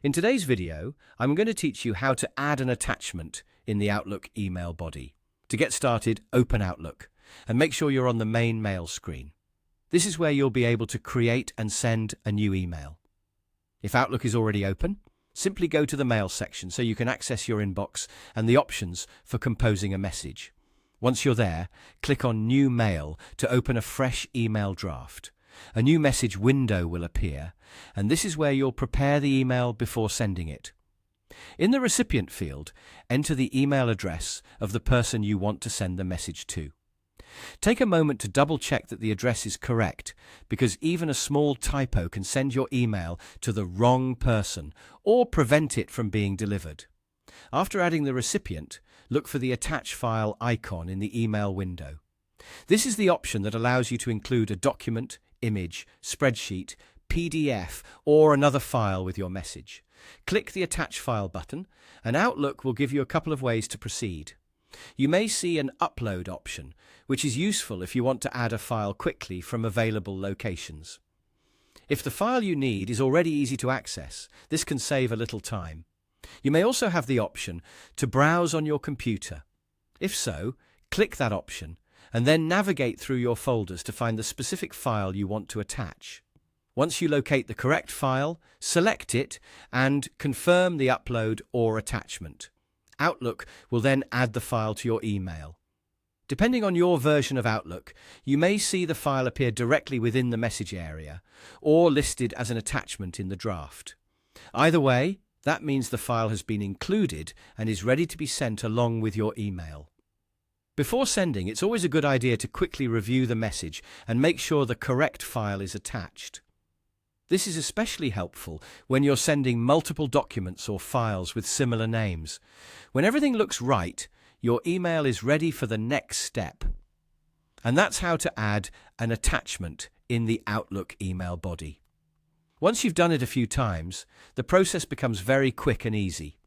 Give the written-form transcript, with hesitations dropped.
In today's video, I'm going to teach you how to add an attachment in the Outlook email body. To get started, open Outlook and make sure you're on the main mail screen. This is where you'll be able to create and send a new email. If Outlook is already open, simply go to the Mail section so you can access your inbox and the options for composing a message. Once you're there, click on New Mail to open a fresh email draft. A new message window will appear, and this is where you'll prepare the email before sending it. In the recipient field, enter the email address of the person you want to send the message to. Take a moment to double-check that the address is correct, because even a small typo can send your email to the wrong person or prevent it from being delivered. After adding the recipient, look for the Attach File icon in the email window. This is the option that allows you to include a document, image, spreadsheet, PDF, or another file with your message. Click the Attach File button, and Outlook will give you a couple of ways to proceed. You may see an Upload option, which is useful if you want to add a file quickly from available locations. If the file you need is already easy to access, this can save a little time. You may also have the option to browse on your computer. If so, click that option, and then navigate through your folders to find the specific file you want to attach. Once you locate the correct file, select it and confirm the upload or attachment. Outlook will then add the file to your email. Depending on your version of Outlook, you may see the file appear directly within the message area or listed as an attachment in the draft. Either way, that means the file has been included and is ready to be sent along with your email. Before sending, it's always a good idea to quickly review the message and make sure the correct file is attached. This is especially helpful when you're sending multiple documents or files with similar names. When everything looks right, your email is ready for the next step. And that's how to add an attachment in the Outlook email body. Once you've done it a few times, the process becomes very quick and easy.